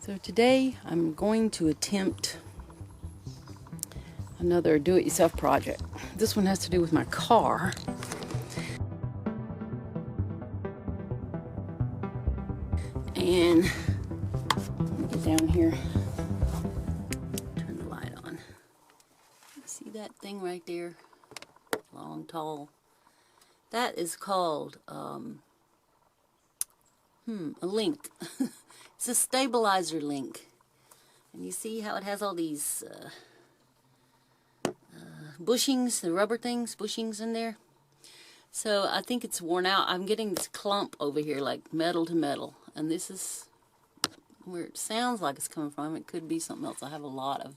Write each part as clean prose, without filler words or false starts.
So today I'm going to attempt another do-it-yourself project. This one has to do with my car. And let me get down here, turn the light on. See that thing right there? Long, tall. That is called a link. It's a stabilizer link. And you see how it has all these bushings, the rubber things, bushings in there? So I think it's worn out. I'm getting this clump over here, like metal to metal. And this is where it sounds like it's coming from. It could be something else. I have a lot of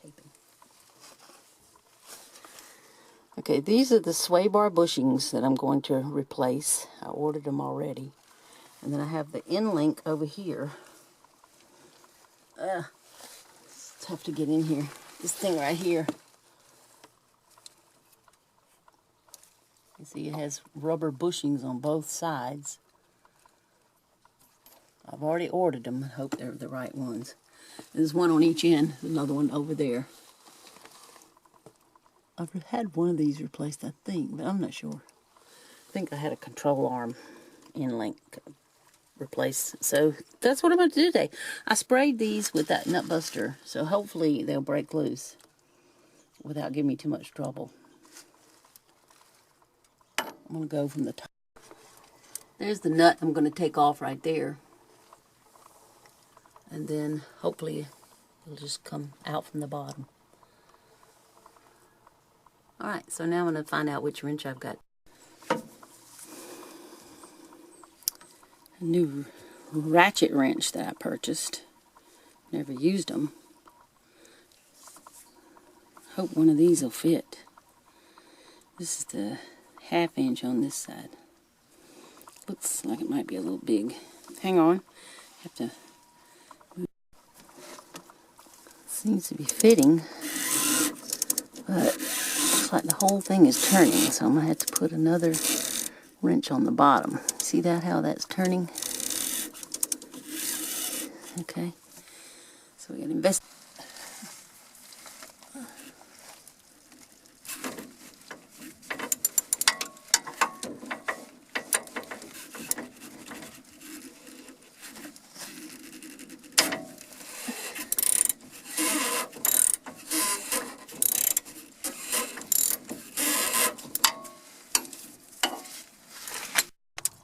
taping. Okay, these are the sway bar bushings that I'm going to replace. I ordered them already. And then I have the end link over here. It's tough to get in here. This thing right here. You see it has rubber bushings on both sides. I've already ordered them. I hope they're the right ones. There's one on each end, another one over there. I've had one of these replaced, I think, but I'm not sure. I think I had a control arm end link replaced. So that's what I'm going to do today. I sprayed these with that nut buster, so hopefully they'll break loose without giving me too much trouble. I'm going to go from the top. There's the nut I'm going to take off right there. And then hopefully it'll just come out from the bottom. Alright, so now I'm going to find out which wrench I've got. A new ratchet wrench that I purchased. Never used them. Hope one of these will fit. This is the 1/2 inch on this side. Looks like it might be a little big. Hang on. Have to move. Seems to be fitting, but looks like the whole thing is turning, so I'm going to have to put another wrench on the bottom. See that, how that's turning? Okay. So we got to invest.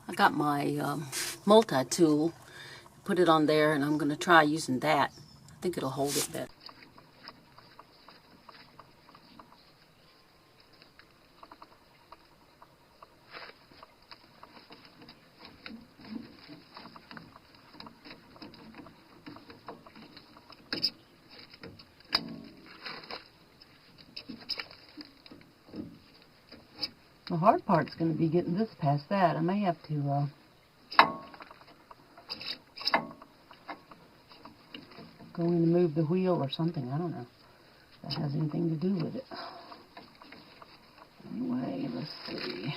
I got my multi-tool, put it on there, and I'm going to try using that. I think it'll hold it better. The hard part's going to be getting this past that. I may have to go in and move the wheel or something. I don't know if that has anything to do with it. Anyway, let's see.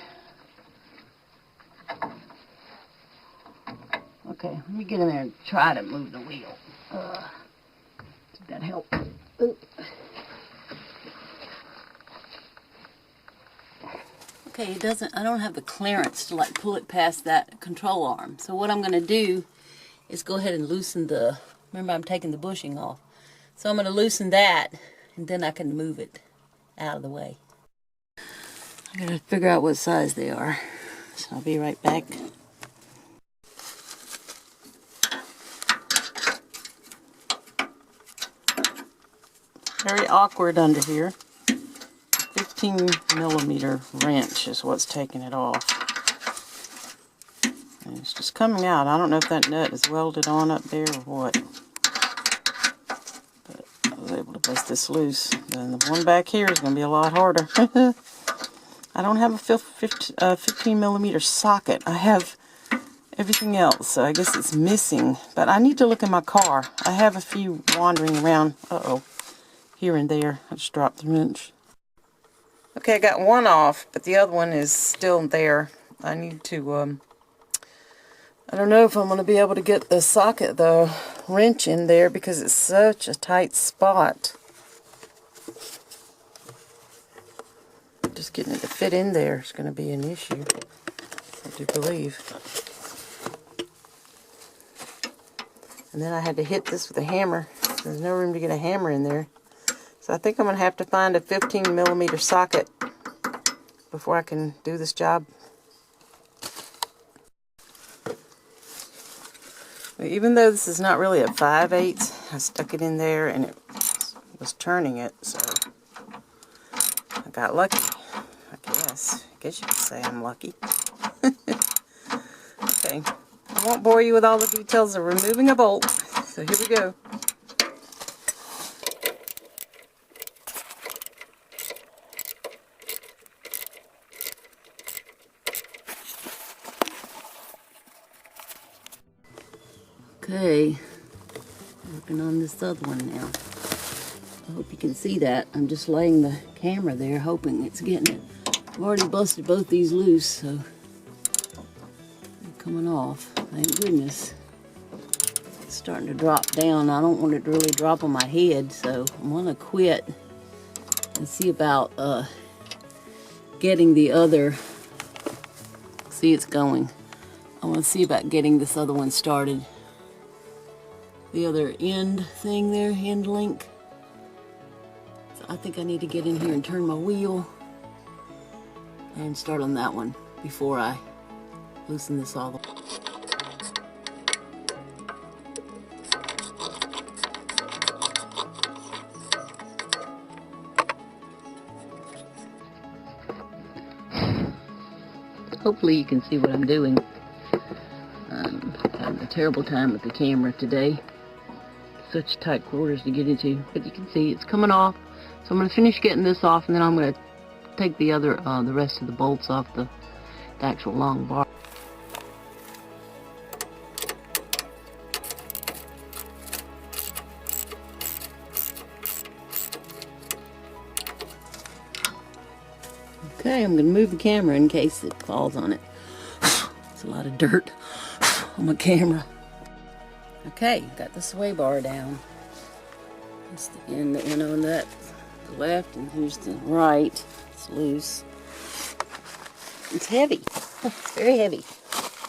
Okay, let me get in there and try to move the wheel. Did that help? Ooh. Okay, it doesn't, I don't have the clearance to like pull it past that control arm. So what I'm going to do is go ahead and loosen the, remember I'm taking the bushing off. So I'm going to loosen that and then I can move it out of the way. I got to figure out what size they are. So I'll be right back. Very awkward under here. 15mm wrench is what's taking it off. And it's just coming out. I don't know if that nut is welded on up there or what. But I was able to bust this loose. Then the one back here is going to be a lot harder. I don't have a 15mm socket. I have everything else, so I guess it's missing. But I need to look in my car. I have a few wandering around. Here and there. I just dropped the wrench. Okay, I got one off, but the other one is still there. I need to I don't know if I'm going to be able to get the socket, the wrench in there because it's such a tight spot. Just getting it to fit in there is going to be an issue, I do believe. And then I had to hit this with a hammer. There's no room to get a hammer in there. So I think I'm going to have to find a 15mm socket before I can do this job. Even though this is not really a 5/8, I stuck it in there and it was turning it, so I got lucky, I guess. I guess you could say I'm lucky. Okay, I won't bore you with all the details of removing a bolt, so here we go. Okay, working on this other one now. I hope you can see that. I'm just laying the camera there, hoping it's getting it. I've already busted both these loose, so they're coming off. Thank goodness. It's starting to drop down. I don't want it to really drop on my head, so I'm gonna quit and see about getting the other. See, it's going. I want to see about getting this other one started. The other end thing there, end link. So I think I need to get in here and turn my wheel and start on that one before I loosen this all up. Hopefully you can see what I'm doing. I'm having a terrible time with the camera today. Such tight quarters to get into, but you can see it's coming off. So I'm going to finish getting this off, and then I'm going to take the other, the rest of the bolts off the actual long bar. Okay, I'm going to move the camera in case it falls on it. It's a lot of dirt on my camera. Okay, got the sway bar down. That's the end that went on that the left, and here's the right. It's loose. It's heavy. It's very heavy.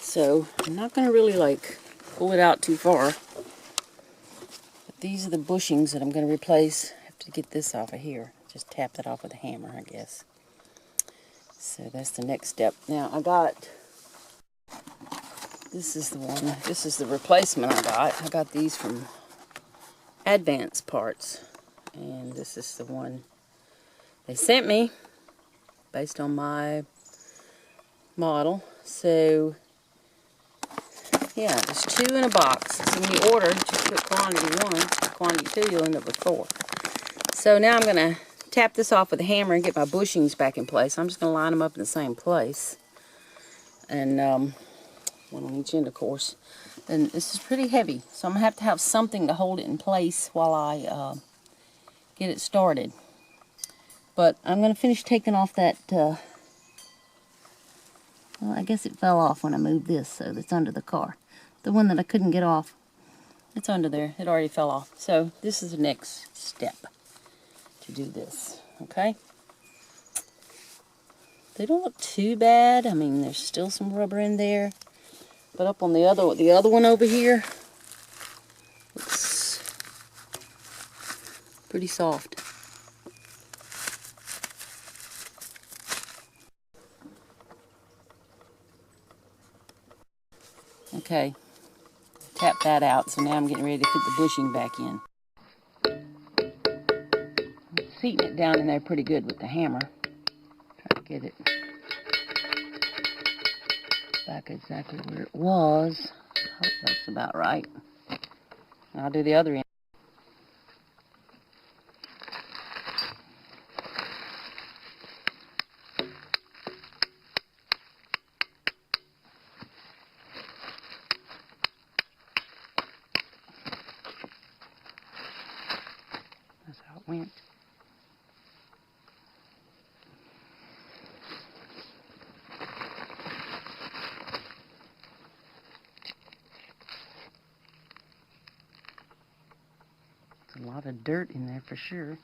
So I'm not going to really like pull it out too far. But these are the bushings that I'm going to replace. I have to get this off of here. Just tap that off with a hammer, I guess. So that's the next step. Now I got, this is the one, this is the replacement I got. I got these from Advance Parts. And this is the one they sent me based on my model. So yeah, there's 2 in a box. So when you order, just put quantity 1, quantity 2, you'll end up with 4. So now I'm going to tap this off with a hammer and get my bushings back in place. I'm just going to line them up in the same place. And one on each end, of course. And this is pretty heavy, so I'm going to have something to hold it in place while I get it started. But I'm going to finish taking off that, well, I guess it fell off when I moved this, so it's under the car. The one that I couldn't get off, it's under there. It already fell off. So this is the next step to do this, okay? They don't look too bad. I mean, there's still some rubber in there. But up on the other one over here, looks pretty soft. Okay, tap that out. So now I'm getting ready to put the bushing back in. I'm seating it down in there pretty good with the hammer. Try to get it back exactly where it was. I hope that's about right. I'll do the other end. That's how it went. There's a lot of dirt in there for sure.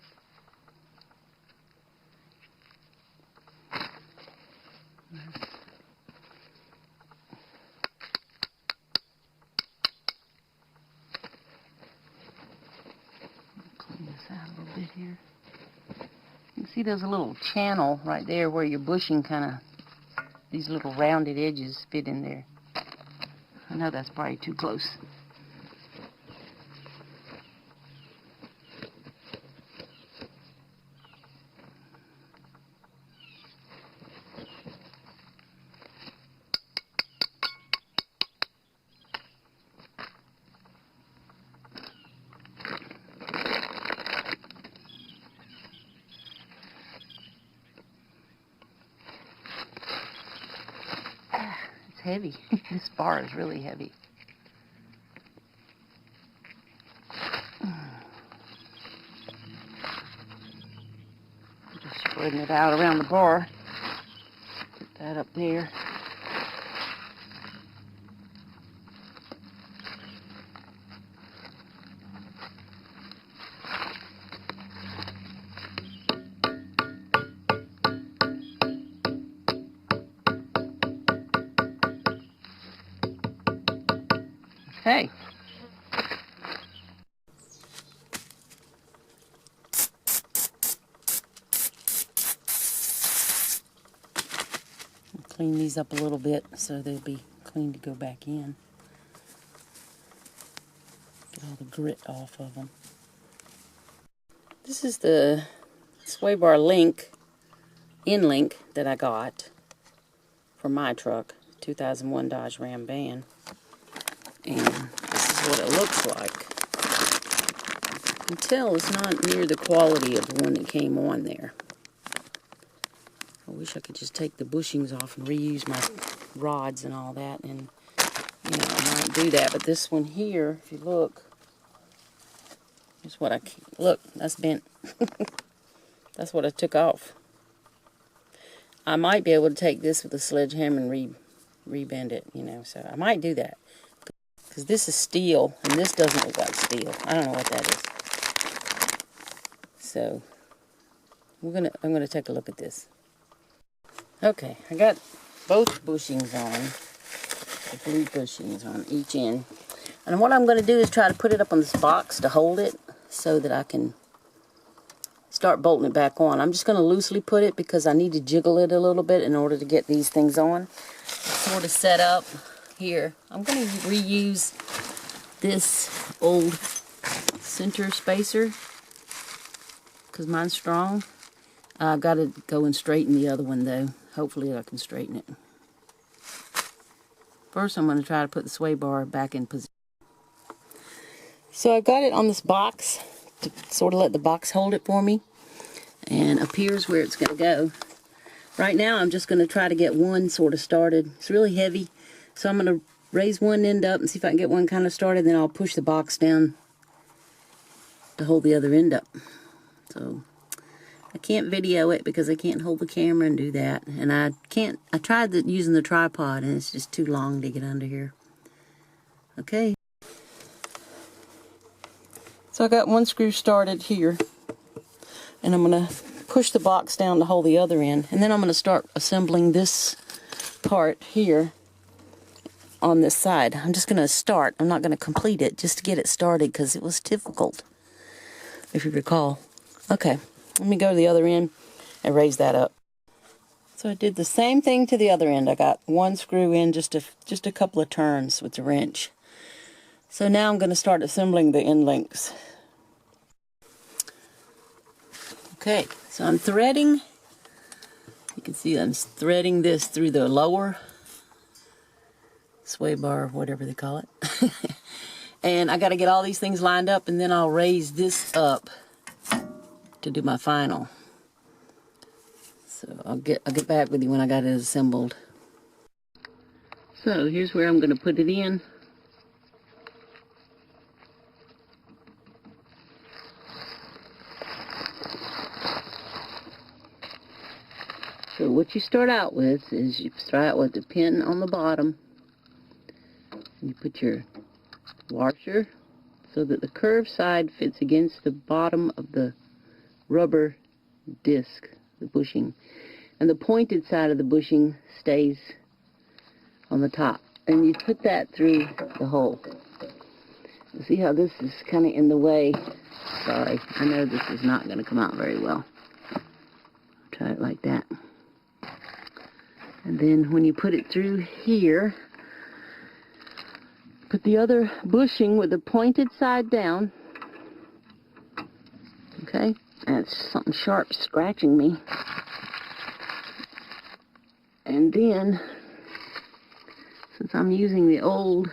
Clean this out a little bit here. You can see there's a little channel right there where your bushing kind of, these little rounded edges fit in there. I know that's probably too close. Heavy. This bar is really heavy. Just spreading it out around the bar. Put that up there. Okay. Clean these up a little bit so they'll be clean to go back in. Get all the grit off of them. This is the sway bar link, link that I got for my truck, 2001 Dodge Ram van. And this is what it looks like. You can tell it's not near the quality of the one that came on there. I wish I could just take the bushings off and reuse my rods and all that, and you know, I might do that. But this one here, if you look, here's what look, that's bent. That's what I took off. I might be able to take this with a sledgehammer and rebend it, you know, so I might do that. Because this is steel, and this doesn't look like steel. I don't know what that is. So, I'm gonna take a look at this. Okay, I got both bushings on, the blue bushings on each end. And what I'm gonna do is try to put it up on this box to hold it so that I can start bolting it back on. I'm just gonna loosely put it because I need to jiggle it a little bit in order to get these things on. It's sort of set up here. I'm going to reuse this old center spacer because mine's strong. I've got to go and straighten the other one though. Hopefully I can straighten it. First I'm going to try to put the sway bar back in position. So I've got it on this box to sort of let the box hold it for me. And up here's where it's going to go. Right now I'm just going to try to get one sort of started. It's really heavy. So I'm going to raise one end up and see if I can get one kind of started, then I'll push the box down to hold the other end up. So I can't video it because I can't hold the camera and do that. And I tried using the tripod and it's just too long to get under here. Okay. So I got one screw started here. And I'm going to push the box down to hold the other end. And then I'm going to start assembling this part here on this side. I'm just going to start. I'm not going to complete it, just to get it started because it was difficult, if you recall. Okay, let me go to the other end and raise that up. So I did the same thing to the other end. I got one screw in, just a couple of turns with the wrench. So now I'm going to start assembling the end links. Okay, so I'm threading. You can see I'm threading this through the lower sway bar, whatever they call it. And I got to get all these things lined up, and then I'll raise this up to do my final. So I'll get back with you when I got it assembled. So here's where I'm going to put it in. So what you start out with is you start out with the pin on the bottom. You put your washer so that the curved side fits against the bottom of the rubber disc, the bushing, and the pointed side of the bushing stays on the top. And you put that through the hole. See how this is kind of in the way? Sorry, I know this is not going to come out very well. Try it like that. And then when you put it through here, put the other bushing with the pointed side down. Okay, and it's something sharp scratching me. And then, since I'm using the old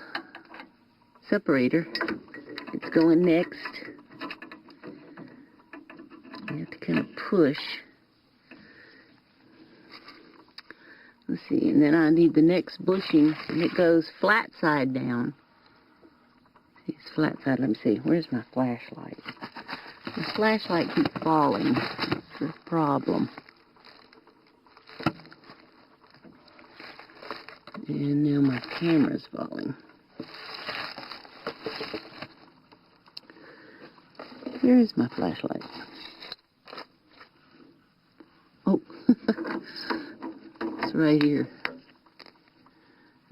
separator, it's going next. You have to kind of push. Let's see, and then I need the next bushing, and it goes flat side down. See, it's flat side. Let me see. Where's my flashlight? The flashlight keeps falling. That's the problem. And now my camera's falling. Where is my flashlight? Oh, it's right here.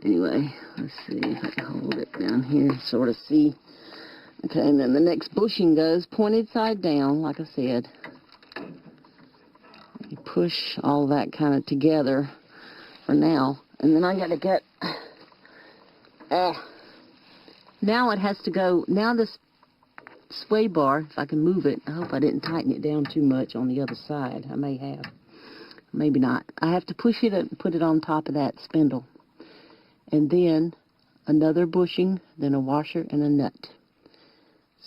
Anyway, let's see if I can hold it down here, sort of see. Okay, and then the next bushing goes pointed side down, like I said. You push all that kind of together for now. And then I got to get... now it has to go... Now this sway bar, if I can move it, I hope I didn't tighten it down too much on the other side. I may have. Maybe not. I have to push it and put it on top of that spindle. And then another bushing, then a washer and a nut.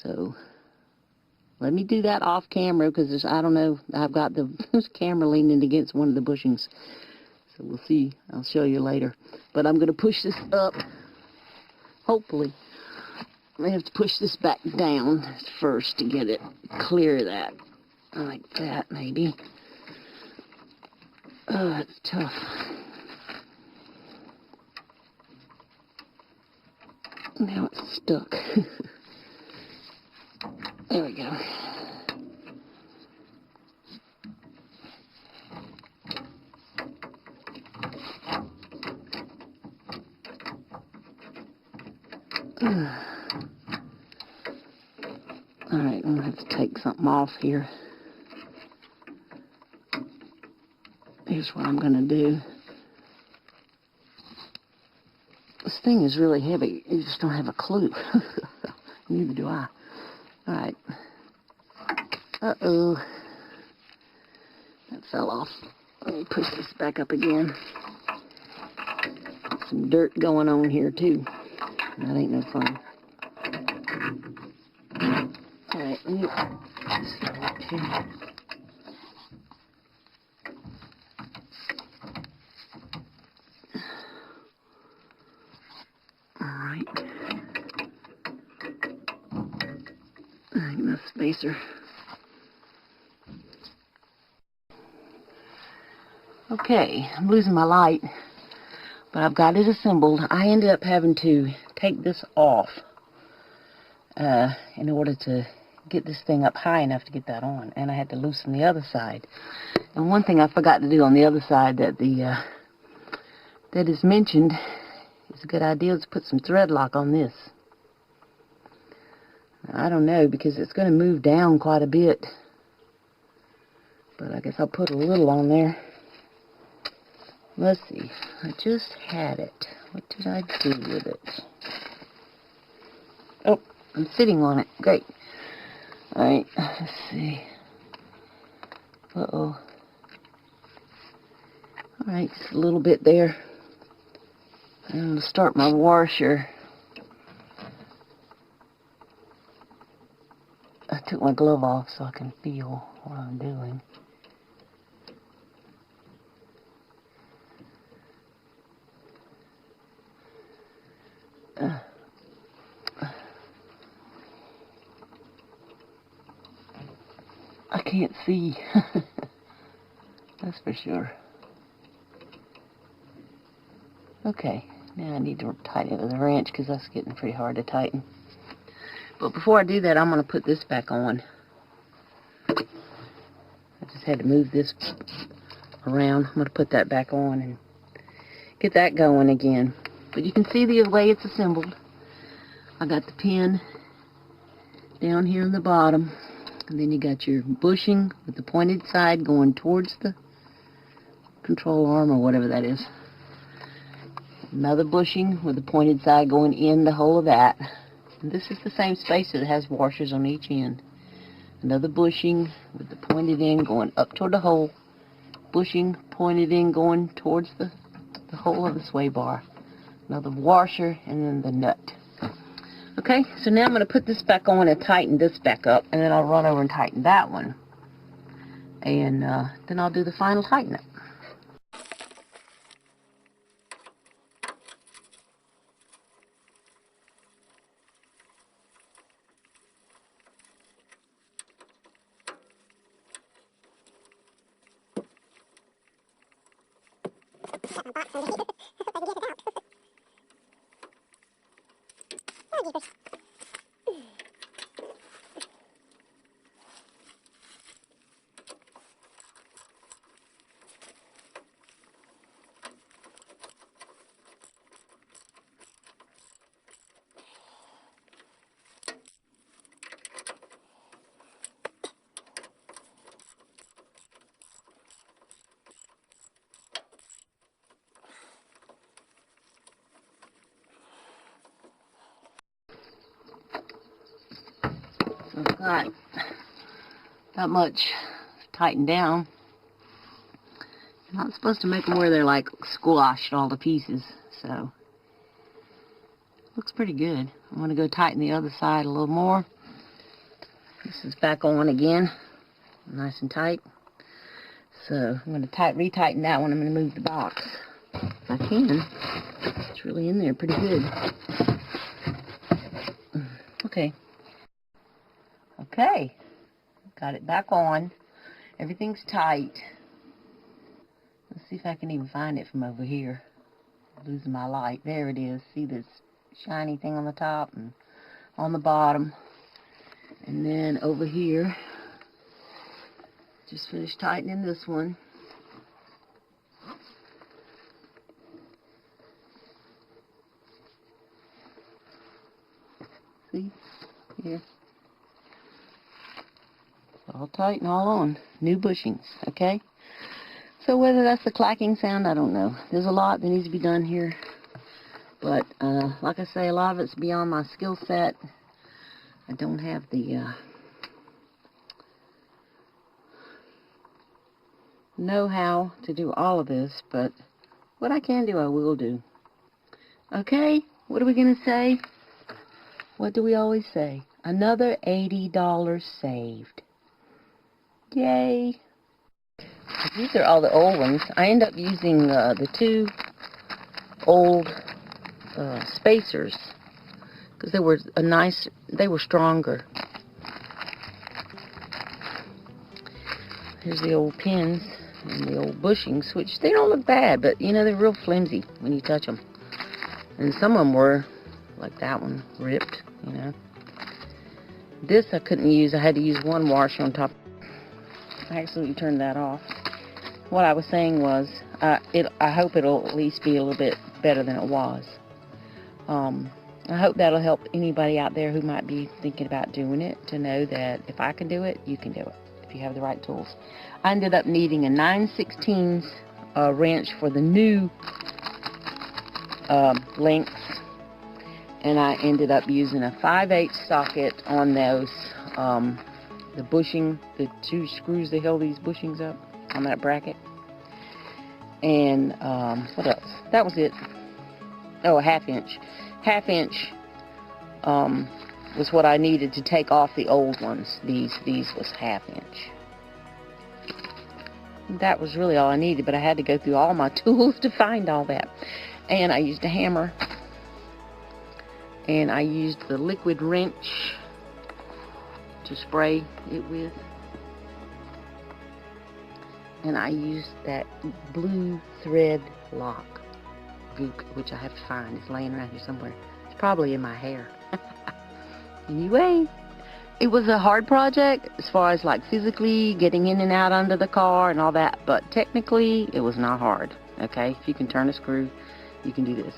So let me do that off camera, because I don't know, I've got the camera leaning against one of the bushings. So we'll see. I'll show you later. But I'm going to push this up. Hopefully. I may have to push this back down first to get it clear of that. Like that, maybe. Oh, that's tough. Now it's stuck. There we go. Alright, I'm going to have to take something off here. Here's what I'm going to do. This thing is really heavy. You just don't have a clue. Neither do I. Alright. Uh-oh. That fell off. Let me push this back up again. Some dirt going on here, too. That ain't no fun. Alright, let me start here. Alright. Enough spacer. Okay, I'm losing my light, but I've got it assembled. I ended up having to take this off in order to get this thing up high enough to get that on, and I had to loosen the other side. And one thing I forgot to do on the other side that that is mentioned is a good idea, is put some thread lock on this. I don't know, because it's going to move down quite a bit, but I guess I'll put a little on there. Let's see. I just had it. What did I do with it? Oh, I'm sitting on it. Great. Alright, let's see. Uh-oh. Alright, just a little bit there. I'm going to start my washer. I took my glove off so I can feel what I'm doing. I can't see. That's for sure. Okay, now I need to tighten it with a wrench because that's getting pretty hard to tighten. But before I do that, I'm going to put this back on. I just had to move this around. I'm going to put that back on and get that going again. But you can see the way it's assembled. I got the pin down here in the bottom. And then you got your bushing with the pointed side going towards the control arm or whatever that is. Another bushing with the pointed side going in the hole of that. And this is the same spacer that has washers on each end. Another bushing with the pointed end going up toward the hole. Bushing pointed in going towards the hole of the sway bar. Another washer and then the nut. Okay, so now I'm going to put this back on and tighten this back up, and then I'll run over and tighten that one. And then I'll do the final tighten up. So I've got that much tightened down. I'm not supposed to make them where they're like squashed all to pieces, so looks pretty good. I'm going to go tighten the other side a little more. This is back on again, nice and tight. So I'm going to retighten that one. I'm going to move the box if I can. It's really in there pretty good. Okay. Okay, got it back on. Everything's tight. Let's see if I can even find it from over here. I'm losing my light. There it is. See this shiny thing on the top and on the bottom. And then over here, just finished tightening this one. See? Here. All tight and all on. New bushings, okay? So whether that's the clacking sound, I don't know. There's a lot that needs to be done here. But, like I say, a lot of it's beyond my skill set. I don't have the know-how to do all of this, but what I can do, I will do. Okay, what are we going to say? What do we always say? Another $80 saved. Yay! These are all the old ones. I end up using the two old spacers because they were they were stronger. Here's the old pins and the old bushings, which they don't look bad, but you know, they're real flimsy when you touch them. And some of them were, like that one, ripped, you know. This I couldn't use. I had to use one washer on top. I absolutely turned that off. What I was saying was, I hope it'll at least be a little bit better than it was. I hope that'll help anybody out there who might be thinking about doing it to know that if I can do it, you can do it, if you have the right tools. I ended up needing a 9/16 wrench for the new lengths, and I ended up using a 5/8 socket on those, the bushing, the two screws that held these bushings up on that bracket. And what else? That was it. Oh, a 1/2 inch. 1/2 inch was what I needed to take off the old ones. These was 1/2 inch. That was really all I needed, but I had to go through all my tools to find all that. And I used a hammer. And I used the liquid wrench to spray it with. And I used that blue thread lock, which I have to find. It's laying around here somewhere. It's probably in my hair. Anyway, it was a hard project as far as like physically getting in and out under the car and all that, but technically it was not hard. Okay, if you can turn a screw, you can do this.